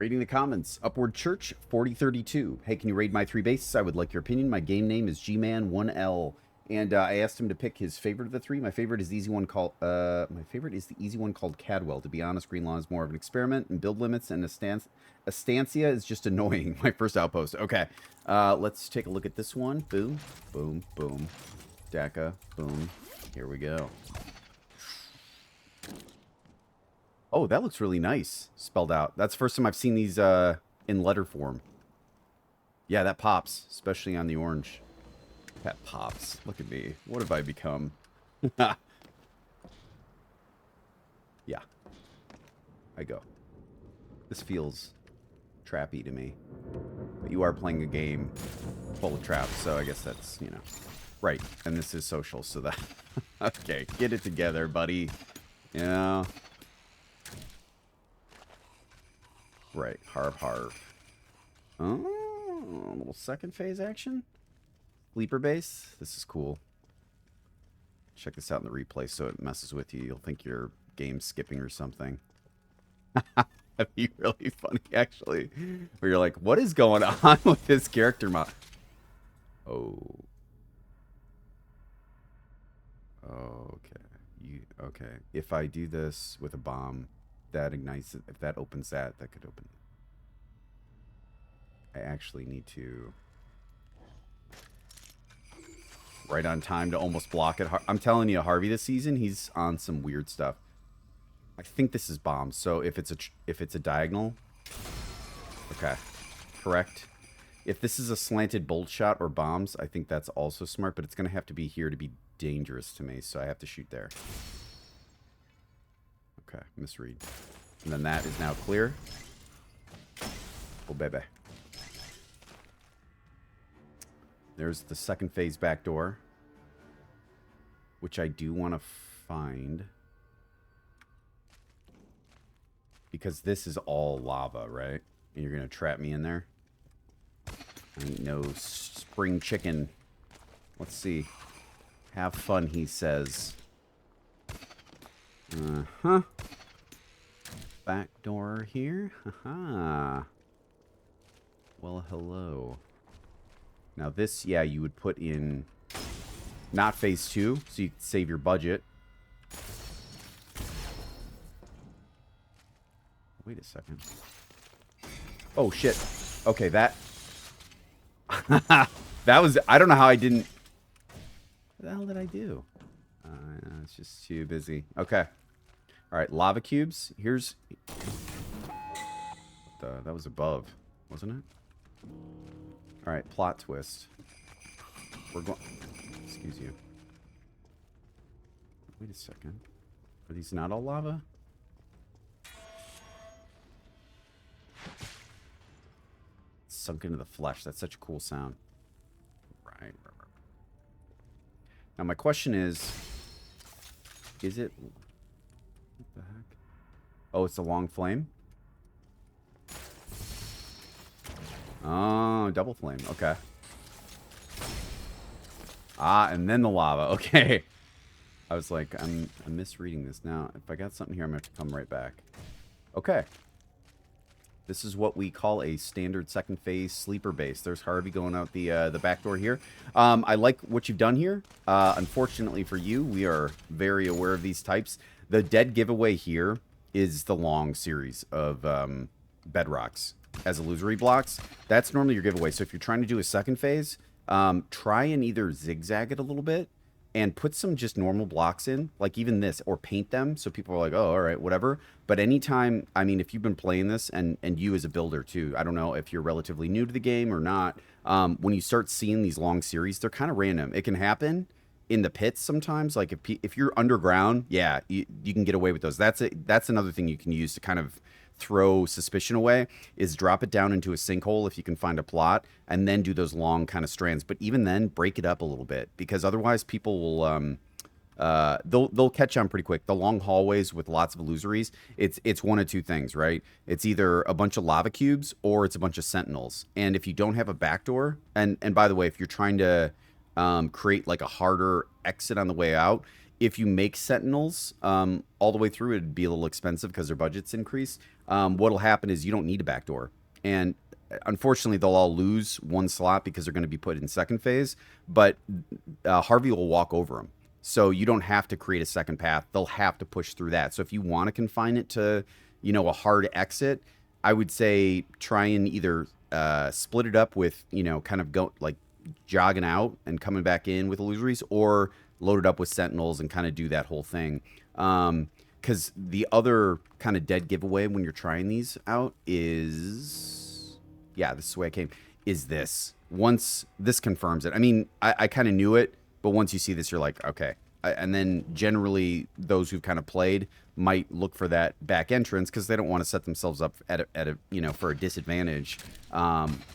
Reading the comments. Upward Church 4032. Hey, can you raid my 3 bases? I would like your opinion. My game name is gman1l. And I asked him to pick his favorite of the 3. My favorite is the easy one called Cadwell. To be honest, Green Law is more of an experiment and build limits, and Estancia is just annoying. My first outpost. Okay. Let's take a look at this one. Boom, boom, boom. DACA, boom. Here we go. Oh, that looks really nice, spelled out. That's the first time I've seen these in letter form. Yeah, that pops, especially on the orange. That pops. Look at me. What have I become? Yeah, I go. This feels trappy to me. But you are playing a game full of traps, so I guess that's, you know. Right, and this is social, so that... Okay, get it together, buddy. Yeah. Right, harv harv. Oh, a little second phase action. Sleeper base. This is cool. Check this out in the replay so it messes with you. You'll think your game's skipping or something. That'd be really funny, actually. Where you're like, what is going on with this character mod? Oh. Okay. Okay. If I do this with a bomb, that ignites it. If that opens that, that could open it. I actually need to... Right on time to almost block it. I'm telling you, Harvey this season, he's on some weird stuff. I think this is bombs. So if it's a diagonal... Okay. Correct. If this is a slanted bolt shot or bombs, I think that's also smart, but it's going to have to be here to be dangerous to me, so I have to shoot there. Okay, misread. And then that is now clear. Oh, baby. There's the second phase back door, which I do want to find. Because this is all lava, right? And you're going to trap me in there? Ain't no spring chicken. Let's see. Have fun, he says. Uh-huh. Back door here. Haha. Well, hello. Now this, yeah, you would put in not phase 2, so you can save your budget. Wait a second. Oh, shit. Okay, that... that was... I don't know how I didn't... What the hell did I do? It's just too busy. Okay. All right, lava cubes. Here's... that was above, wasn't it? All right, plot twist. We're going... Excuse you. Wait a second. Are these not all lava? Sunk into the flesh. That's such a cool sound. Right. Now, my question is it... What the heck? Oh, it's a long flame? Oh, double flame. Okay. Ah, and then the lava. Okay. I was like, I'm misreading this. Now, if I got something here, I'm going to have to come right back. Okay. This is what we call a standard second phase sleeper base. There's Harvey going out the back door here. I like what you've done here. Unfortunately for you, we are very aware of these types. The dead giveaway here is the long series of bedrocks as illusory blocks. That's normally your giveaway. So if you're trying to do a second phase, try and either zigzag it a little bit and put some just normal blocks in, like even this, or paint them so people are like, oh, all right, whatever. But anytime, I mean, if you've been playing this, and you as a builder too, I don't know if you're relatively new to the game or not, when you start seeing these long series, they're kind of random. It can happen in the pits sometimes. Like if you're underground, yeah, you can get away with those. That's another thing you can use to kind of throw suspicion away, is drop it down into a sinkhole if you can find a plot, and then do those long kind of strands. But even then, break it up a little bit, because otherwise people will they'll catch on pretty quick. The long hallways with lots of illusories, it's one of two things, right? It's either a bunch of lava cubes or it's a bunch of sentinels. And if you don't have a backdoor, and by the way, if you're trying to create like a harder exit on the way out, if you make Sentinels all the way through, it'd be a little expensive because their budget's increased. What'll happen is you don't need a backdoor. And unfortunately, they'll all lose one slot because they're going to be put in second phase. But Harvey will walk over them. So you don't have to create a second path. They'll have to push through that. So if you want to confine it to, a hard exit, I would say try and either split it up with, kind of go like jogging out and coming back in with illusories, or load it up with sentinels and kind of do that whole thing. Because the other kind of dead giveaway when you're trying these out is, yeah, this is the way I came, is this. Once this confirms it. I mean, I kind of knew it, but once you see this, you're like, okay. And then generally those who've kind of played might look for that back entrance because they don't want to set themselves up at a for a disadvantage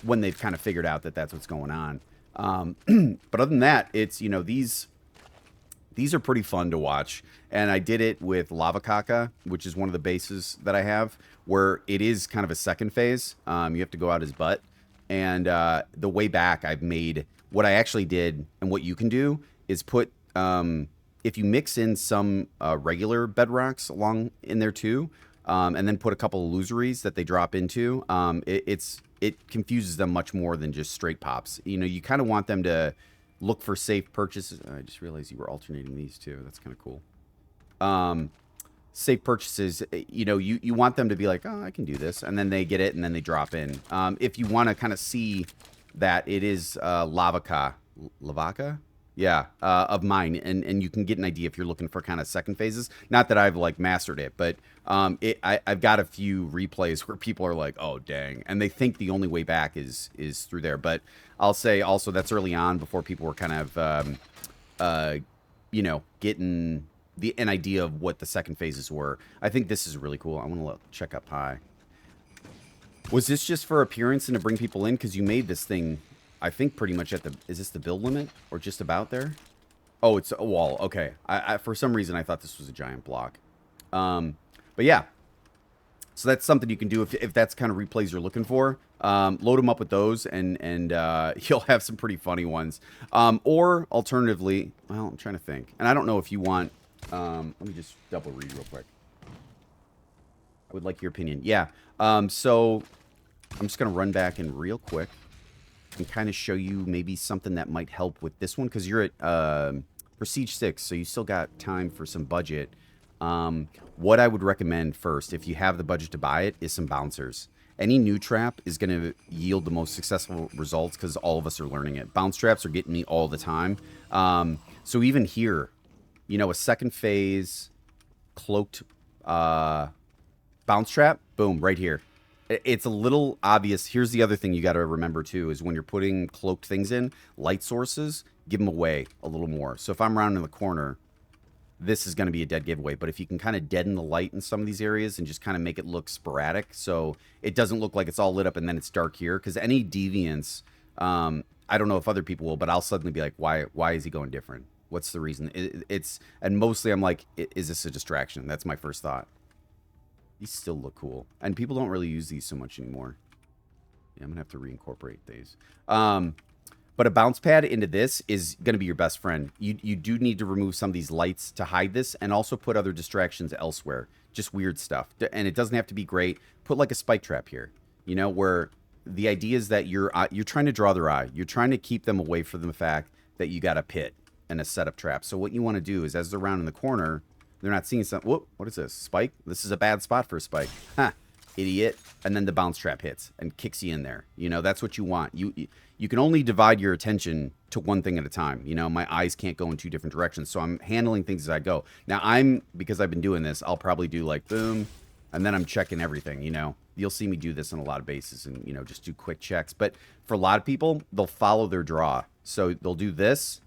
when they've kind of figured out that that's what's going on. But other than that, it's, these are pretty fun to watch. And I did it with Lava Caca, which is one of the bases that I have, where it is kind of a second phase. You have to go out his butt. And the way back, I've made what I actually did, and what you can do is put, if you mix in some regular bedrocks along in there too, and then put a couple of illusories that they drop into, it confuses them much more than just straight pops. You kind of want them to look for safe purchases. I just realized you were alternating these too. That's kind of cool. Safe purchases, you want them to be like, oh, I can do this. And then they get it and then they drop in. If you want to kind of see that it is Lavaca? Yeah, of mine. And you can get an idea if you're looking for kind of second phases. Not that I've like mastered it, but I've got a few replays where people are like, oh, dang. And they think the only way back is through there. But I'll say also that's early on before people were kind of, getting an idea of what the second phases were. I think this is really cool. I want to check up high. Was this just for appearance and to bring people in? Because you made this thing, I think, pretty much at the... Is this the build limit? Or just about there? Oh, it's a wall. Okay. I for some reason, I thought this was a giant block. But yeah. So that's something you can do if that's kind of replays you're looking for. Load them up with those, and you'll have some pretty funny ones. Or alternatively... Well, I'm trying to think. And I don't know if you want... let me just double read real quick. I would like your opinion. Yeah. So I'm just going to run back in real quick and kind of show you maybe something that might help with this one, because you're at Prestige 6, so you still got time for some budget. What I would recommend first, if you have the budget to buy it, is some bouncers. Any new trap is going to yield the most successful results because all of us are learning it. Bounce traps are getting me all the time. So even here, a second phase cloaked bounce trap, boom, right here. It's a little obvious. Here's the other thing you got to remember too, is when you're putting cloaked things in, light sources, give them away a little more. So if I'm around in the corner, this is going to be a dead giveaway. But if you can kind of deaden the light in some of these areas and just kind of make it look sporadic, so it doesn't look like it's all lit up and then it's dark here, because any deviance, I don't know if other people will, but I'll suddenly be like, why is he going different? What's the reason? And mostly I'm like, is this a distraction? That's my first thought. These still look cool. And people don't really use these so much anymore. Yeah, I'm going to have to reincorporate these. But a bounce pad into this is going to be your best friend. You do need to remove some of these lights to hide this, and also put other distractions elsewhere. Just weird stuff. And it doesn't have to be great. Put like a spike trap here, where the idea is that you're trying to draw their eye. You're trying to keep them away from the fact that you got a pit and a setup trap. So what you want to do is, as they're around in the corner, they're not seeing something. Whoop, what is this? Spike? This is a bad spot for a spike. Ha, idiot. And then the bounce trap hits and kicks you in there. That's what you want. You can only divide your attention to one thing at a time. My eyes can't go in two different directions. So I'm handling things as I go. Now because I've been doing this, I'll probably do like boom, and then I'm checking everything, You'll see me do this on a lot of bases and, just do quick checks. But for a lot of people, they'll follow their draw. So they'll do this,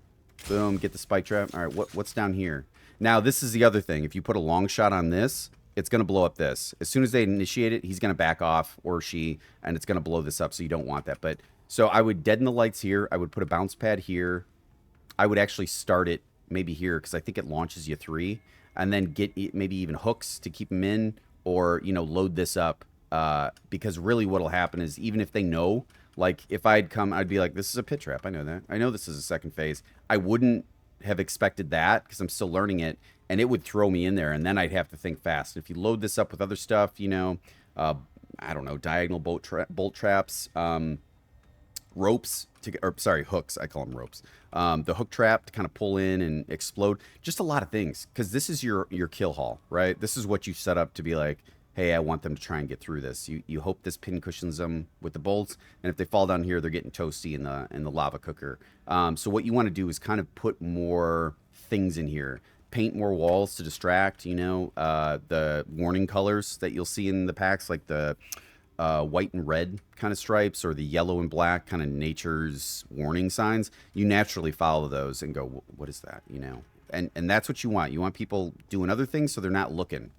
boom, get the spike trap. All right, what's down here? Now, this is the other thing. If you put a long shot on this, it's going to blow up this. As soon as they initiate it, he's going to back off, or she, and it's going to blow this up, so you don't want that. But so I would deaden the lights here. I would put a bounce pad here. I would actually start it maybe here, because I think it launches you 3, and then get maybe even hooks to keep them in, or, load this up, because really what'll happen is, even if they know, like if I'd come, I'd be like, this is a pit trap. I know that. I know this is a second phase. I wouldn't have expected that because I'm still learning it, and it would throw me in there, and then I'd have to think fast. If you load this up with other stuff, uh, I don't know, diagonal bolt traps, ropes or sorry, hooks. I call them ropes. The hook trap to kind of pull in and explode. Just a lot of things because this is your kill haul, right? This is what you set up to be like, hey, I want them to try and get through this. You hope this pin cushions them with the bolts, and if they fall down here, they're getting toasty in the lava cooker. So what you want to do is kind of put more things in here. Paint more walls to distract, the warning colors that you'll see in the packs, like the white and red kind of stripes or the yellow and black kind of nature's warning signs. You naturally follow those and go, what is that, And that's what you want. You want people doing other things so they're not looking,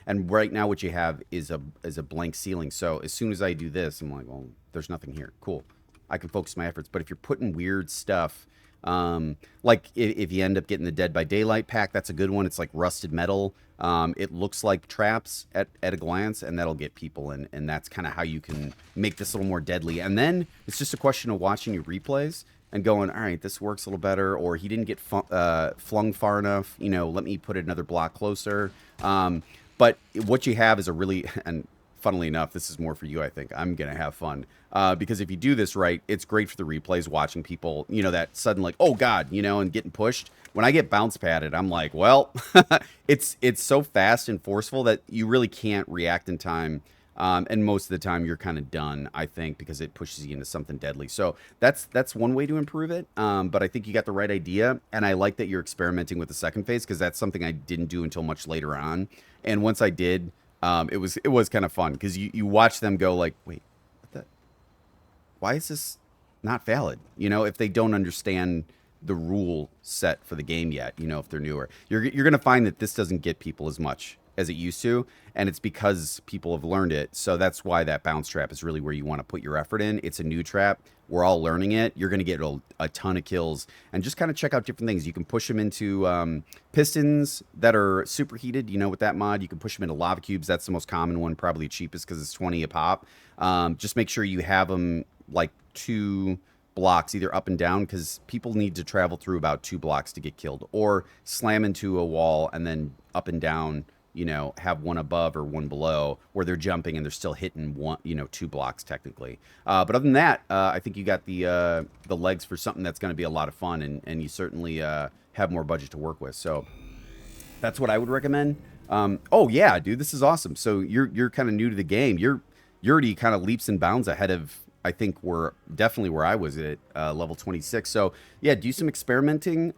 And right now what you have is a blank ceiling. So as soon as I do this, I'm like, well, there's nothing here. Cool. I can focus my efforts. But if you're putting weird stuff, like if you end up getting the Dead by Daylight pack, that's a good one. It's like rusted metal. It looks like traps at a glance, and that'll get people in. And that's kind of how you can make this a little more deadly. And then it's just a question of watching your replays and going, all right, this works a little better, or he didn't get flung far enough. Let me put it another block closer. But what you have is a really, and funnily enough, this is more for you, I think. I'm going to have fun. Because if you do this right, it's great for the replays, watching people, that sudden like, oh God, and getting pushed. When I get bounce padded, I'm like, well, it's so fast and forceful that you really can't react in time. And most of the time you're kind of done, I think, because it pushes you into something deadly. So that's one way to improve it. But I think you got the right idea. And I like that you're experimenting with the second phase, because that's something I didn't do until much later on. And once I did, it was kind of fun, because you watch them go like, wait, why is this not valid? If they don't understand the rule set for the game yet, if they're newer, you're going to find that this doesn't get people as much as it used to, and it's because people have learned it. So that's why that bounce trap is really where you want to put your effort in. It's a new trap. We're all learning it. You're going to get a ton of kills, and just kind of check out different things. You can push them into pistons that are superheated, with that mod. You can push them into lava cubes. That's the most common one, probably cheapest, because it's 20 a pop. Just make sure you have them like 2 blocks either up and down, because people need to travel through about 2 blocks to get killed, or slam into a wall and then up and down, have one above or one below where they're jumping and they're still hitting 2 blocks technically. But other than that, I think you got the legs for something that's going to be a lot of fun, and you certainly have more budget to work with. So that's what I would recommend. Oh yeah, dude, this is awesome. So you're kind of new to the game. You're already kind of leaps and bounds ahead of, I think, we're definitely where I was at level 26. So yeah, do some experimenting.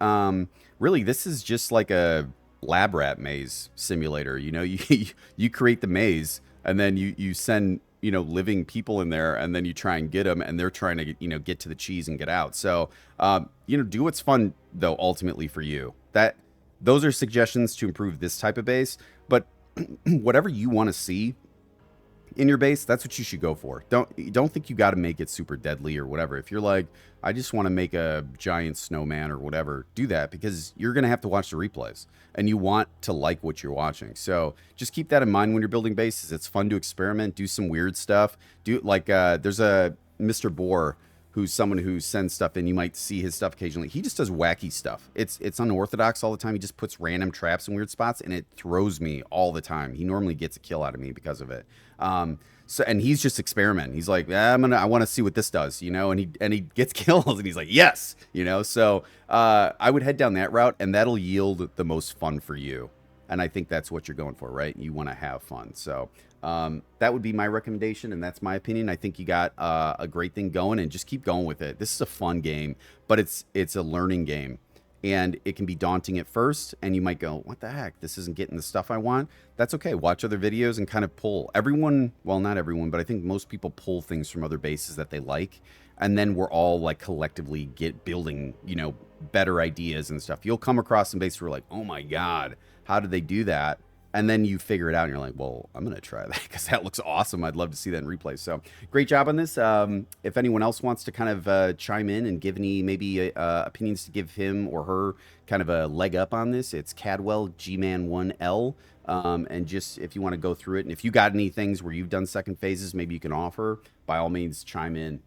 Really, this is just like a lab rat maze simulator. You create the maze, and then you send living people in there, and then you try and get them, and they're trying to get to the cheese and get out. So do what's fun though, ultimately for you. Those are suggestions to improve this type of base, but whatever you want to see in your base, that's what you should go for. Don't think you got to make it super deadly or whatever. If you're like, I just want to make a giant snowman or whatever, do that, because you're going to have to watch the replays, and you want to like what you're watching. So just keep that in mind when you're building bases. It's fun to experiment, do some weird stuff. There's a Mr. Boar, who's someone who sends stuff in. You might see his stuff occasionally. He just does wacky stuff. It's unorthodox all the time. He just puts random traps in weird spots, and it throws me all the time. He normally gets a kill out of me because of it. And he's just experimenting. He's like, I want to see what this does, and he gets kills, and he's like, yes, So I would head down that route, and that'll yield the most fun for you. And I think that's what you're going for, right? You want to have fun. So that would be my recommendation, and that's my opinion. I think you got a great thing going, and just keep going with it. This is a fun game, but it's a learning game, and it can be daunting at first, and you might go, what the heck? This isn't getting the stuff I want. That's okay. Watch other videos and kind of pull. Everyone, well, not everyone, but I think most people pull things from other bases that they like, and then we're all like collectively building, better ideas and stuff. You'll come across some bases where like, oh my God, how did they do that? And then you figure it out, and you're like, well, I'm going to try that because that looks awesome. I'd love to see that in replay. So great job on this. If anyone else wants to kind of chime in and give any maybe opinions to give him or her kind of a leg up on this, it's Cadwell, gman1l. And just if you want to go through it, and if you got any things where you've done second phases, maybe you can offer, by all means, chime in.